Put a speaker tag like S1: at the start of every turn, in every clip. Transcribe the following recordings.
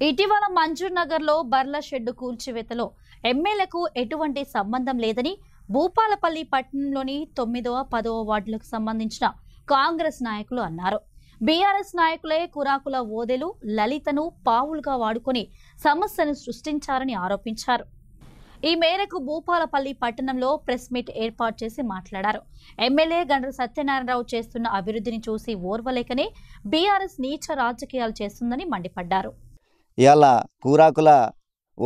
S1: ఇటీవల మంజూర్ నగర్లో బర్ల షెడ్డు కూల్చివేతలో ఎమ్మెల్యేకు ఎటువంటి సంబంధం లేదని భూపాలపల్లి పట్టణంలోని 9వ 10వ వార్డులకు సంబంధించిన కాంగ్రెస్ నాయకులు అన్నారు. బీఆర్ఎస్ నాయకులే కురాకుల ఓదెలు లలితను పావులుగా వాడుకొని సమస్యను సృష్టించారని ఆరోపించారు. ఈ మేరకు భూపాలపల్లి పట్టణంలో ప్రెస్ మీట్ ఏర్పాటు చేసి మాట్లాడారు. ఎమ్మెల్యే గండ్ర సత్యనారాయణరావు చేస్తున్న అభివృద్ధిని చూసి ఓర్వలేకనే బీఆర్ఎస్ నీచ రాజకీయాలు చేస్తుందని మండిపడ్డారు.
S2: ఇవాళ కూరాకుల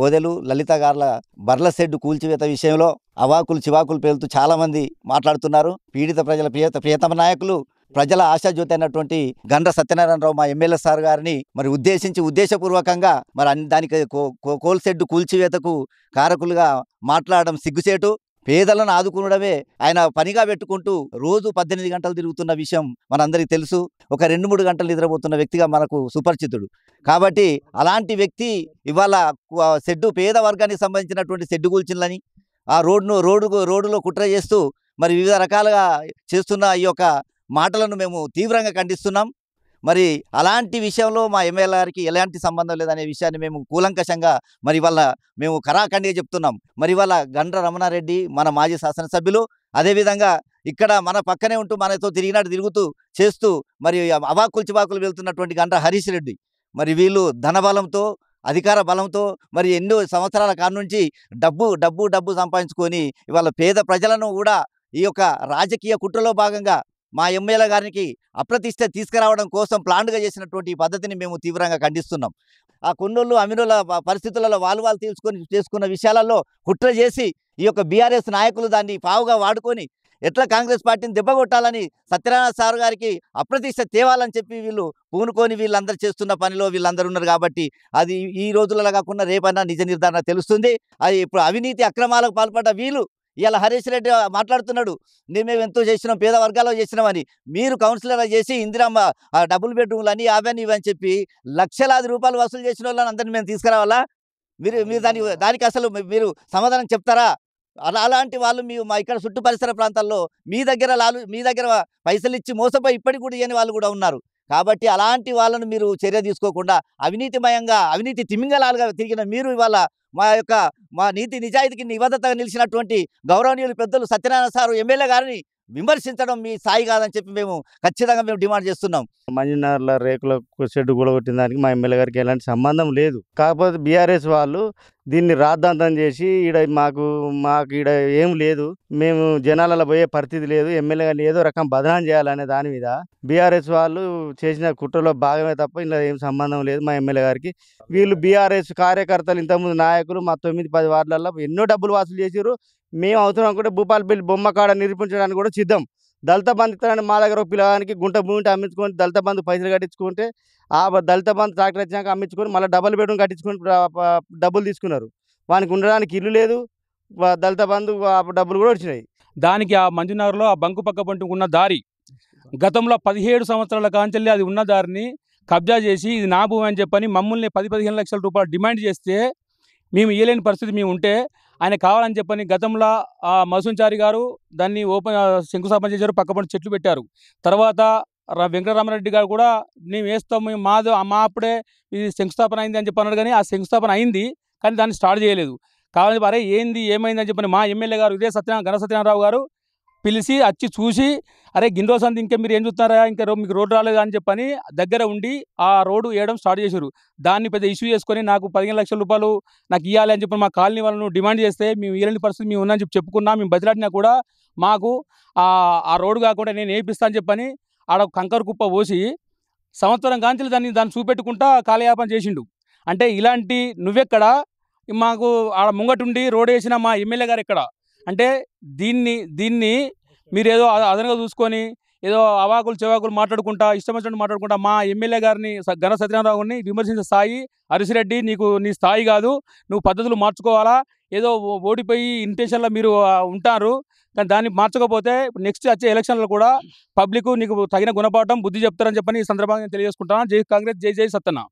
S2: ఓదెలు లలిత గార్ల బర్ల షెడ్డు కూల్చివేత విషయంలో అవాకులు చివాకులు పేలుతూ చాలామంది మాట్లాడుతున్నారు. పీడిత ప్రజల ప్రియతమ నాయకులు ప్రజల ఆశాజ్యోతి అయినటువంటి గండ్ర సత్యనారాయణరావు మా ఎమ్మెల్యే సార్ గారిని ఉద్దేశపూర్వకంగా దానికి కోల్ షెడ్డు కూల్చివేతకు కారకులుగా మాట్లాడడం సిగ్గుచేటు. పేదలను ఆదుకునడమే ఆయన పనిగా పెట్టుకుంటూ రోజు 18 గంటలు తిరుగుతున్న విషయం మనందరికీ తెలుసు. ఒక 2-3 గంటలు నిద్రపోతున్న వ్యక్తిగా మనకు సుపరిచితుడు. కాబట్టి అలాంటి వ్యక్తి ఇవాళ పేద వర్గానికి సంబంధించినటువంటి షెడ్డు కూల్చిందని ఆ రోడ్డులో కుట్ర చేస్తూ మరి వివిధ రకాలుగా చేస్తున్న ఈ యొక్క మాటలను మేము తీవ్రంగా ఖండిస్తున్నాం. మరి అలాంటి విషయంలో మా ఎమ్మెల్యే గారికి ఎలాంటి సంబంధం లేదనే విషయాన్ని మేము కూలంకషంగా మరి వాళ్ళ మేము కరాఖండిగా చెప్తున్నాం. మరి వాళ్ళ గండ్ర రమణారెడ్డి మన మాజీ శాసనసభ్యులు, అదేవిధంగా ఇక్కడ మన పక్కనే ఉంటూ మనతో తిరుగుతూ చేస్తూ మరి అవాకులు చివాకులు వెళ్తున్నటువంటి గండ్ర హరీష్ రెడ్డి, మరి వీళ్ళు ధనబలంతో అధికార బలంతో మరి ఎన్నో సంవత్సరాల కాడ నుంచి డబ్బు సంపాదించుకొని ఇవాళ పేద ప్రజలను కూడా ఈ యొక్క రాజకీయ కుట్రలో భాగంగా మా ఎమ్మెల్యే గారికి అప్రతిష్ట తీసుకురావడం కోసం ప్లాన్గా చేసినటువంటి ఈ పద్ధతిని మేము తీవ్రంగా ఖండిస్తున్నాం. ఆ కొన్నోళ్ళు అమినుల పరిస్థితులలో వాళ్ళు చేసుకున్న విషయాలలో కుట్ర చేసి ఈ యొక్క బీఆర్ఎస్ నాయకులు దాన్ని పావుగా వాడుకొని ఎట్లా కాంగ్రెస్ పార్టీని దెబ్బగొట్టాలని సత్యనారాయణ సార్ గారికి అప్రతిష్ట తేవాలని చెప్పి వీళ్ళు పూనుకొని వీళ్ళందరూ చేస్తున్న పనిలో వీళ్ళందరూ ఉన్నారు. కాబట్టి అది ఈ రోజులలో కాకుండా రేపైనా నిజ నిర్ధారణ తెలుస్తుంది. అది ఇప్పుడు అవినీతి అక్రమాలకు పాల్పడ్డ వీళ్ళు ఇలా హరీష్ రెడ్డి మాట్లాడుతున్నాడు, మేము ఎంతో చేసినాం, పేద వర్గాల్లో చేసినామని. మీరు కౌన్సిలర్ చేసి ఇందిరమ్మ డబుల్ బెడ్రూమ్లు అని అవన్నీ ఇవని చెప్పి లక్షలాది రూపాయలు వసూలు చేసిన వాళ్ళని అందరినీ మేము తీసుకురావాలా? మీరు దానికి అసలు మీరు సమాధానం చెప్తారా? అలాంటి వాళ్ళు మా ఇక్కడ చుట్టూ పరిసర ప్రాంతాల్లో మీ దగ్గర పైసలు ఇచ్చి మోసపోయి ఇప్పటికి కూడా ఇవ్వని వాళ్ళు కూడా ఉన్నారు. కాబట్టి అలాంటి వాళ్ళను మీరు చర్య తీసుకోకుండా అవినీతి తిమింగలాలుగా తిరిగిన మీరు ఇవాళ మా నీతి నిజాయితీకి నిబద్ధతగా నిలిచినటువంటి గౌరవనీయులు పెద్దలు సత్యనారాయణ సారు ఎమ్మెల్యే గారిని విమర్శించడం మీ స్థాయి కాదని చెప్పి మేము ఖచ్చితంగా డిమాండ్ చేస్తున్నాం.
S3: మంజునార్ల రేకుల షెడ్డు కూడగొట్టిన దానికి మా ఎమ్మెల్యే గారికి ఎలాంటి సంబంధం లేదు. కాకపోతే బీఆర్ఎస్ వాళ్ళు దీన్ని రాద్ధాంతం చేసి మాకు ఈడ ఏం లేదు, మేము జనాలలో పోయే పరిస్థితి లేదు, ఎమ్మెల్యే గారిని ఏదో రకం బదనాం చేయాలనే దాని మీద బీఆర్ఎస్ వాళ్ళు చేసిన కుట్రలో భాగమే తప్ప ఇలా ఏం సంబంధం లేదు మా ఎమ్మెల్యే గారికి. వీళ్ళు బీఆర్ఎస్ కార్యకర్తలు ఇంతకుముందు నాయకులు మా 9-10 వార్డులలో ఎన్నో డబ్బులు వసూలు చేసారు. మేము అవసరం అనుకుంటే భూపాలపల్లి బొమ్మ కాడ నిరూపించడానికి కూడా సిద్ధం. దళిత బంధు ఇస్తారని మా దగ్గర పిల్లగానికి గుంట భూమి అమ్మించుకొని దళిత బంధు పైసలు కట్టించుకుంటే ఆ దళిత బంధు ట్రాక్టర్ వచ్చాక అమ్మించుకొని మళ్ళీ డబుల్ బెడ్రూమ్ కట్టించుకొని డబ్బులు తీసుకున్నారు. వానికి ఉండడానికి ఇల్లు లేదు, దళిత బంధు డబ్బులు కూడా వచ్చినాయి.
S4: దానికి ఆ మంజునగర్లో ఆ బంకు పక్క పంట ఉన్న దారి గతంలో 17 సంవత్సరాల కాంచెల్లి అది ఉన్న దారిని కబ్జా చేసి ఇది నా భూమి అని చెప్పని మమ్మల్ని 10-15 లక్షల రూపాయలు డిమాండ్ చేస్తే మేము ఇవ్వలేని పరిస్థితి మేము ఉంటే ఆయన కావాలని చెప్పని గతంలో మసూంచారి గారు దాన్ని శంకుస్థాపన చేశారు, పక్కపంట చెట్లు పెట్టారు. తర్వాత వెంకటరామరెడ్డి గారు కూడా మేము వేస్తాం, మా అప్పుడే ఇది శంకుస్థాపన అయింది అని చెప్పి అన్నాడు. కానీ ఆ శంకుస్థాపన అయింది కానీ దాన్ని స్టార్ట్ చేయలేదు. కావాలని అరే ఏమైందని చెప్పని మా ఎమ్మెల్యే గారు ఇదే గండ్ర సత్యనారాయణరావు గారు పిలిచి వచ్చి చూసి అరే గిన్నె సంది ఇంకా మీరు ఏం చూస్తున్నారా, ఇంకా మీకు రోడ్డు రాలేదా అని చెప్పని దగ్గర ఉండి ఆ రోడ్డు వేయడం స్టార్ట్ చేశారు. దాన్ని పెద్ద ఇష్యూ చేసుకొని నాకు 15 లక్షల రూపాయలు నాకు ఇవ్వాలి అని చెప్పి మా కాలనీ వాళ్ళను డిమాండ్ చేస్తే మేము ఇవ్వలేని పరిస్థితి మేము ఉన్నామని చెప్పి చెప్పుకున్నా. మేము బదిలాడినా కూడా మాకు ఆ రోడ్డు కాకుండా నేను వేయిస్తాను చెప్పని ఆడ కంకర కుప్ప పోసి సంవత్సరం కాంచెలు దాన్ని చూపెట్టుకుంటా కాలయాపన చేసిండు. అంటే ఇలాంటి నువ్వెక్కడ మాకు ఆడ ముంగటుండి రోడ్ వేసిన మా ఎమ్మెల్యే గారు ఎక్కడ అంటే దీన్ని మీరు ఏదో అదనంగా చూసుకొని ఏదో అవాకులు చెవాకులు మాట్లాడుకుంటా ఇష్టం వచ్చినట్టు మాట్లాడుకుంటా మా ఎమ్మెల్యే గారిని గండ్ర సత్యనారాయణరావుని విమర్శించే స్థాయి హరీష్ రెడ్డి నీ స్థాయి కాదు. నువ్వు పద్ధతులు మార్చుకోవాలా. ఏదో ఓడిపోయి ఇంటెన్షన్లో మీరు ఉంటారు కానీ దాన్ని మార్చకపోతే నెక్స్ట్ వచ్చే ఎలక్షన్లో కూడా పబ్లిక్ నీకు తగిన గుణపాఠం బుద్ధి చెప్తారని చెప్పని ఈ సందర్భంగా తెలియజేసుకుంటాను. జై కాంగ్రెస్, జై సత్తన్న.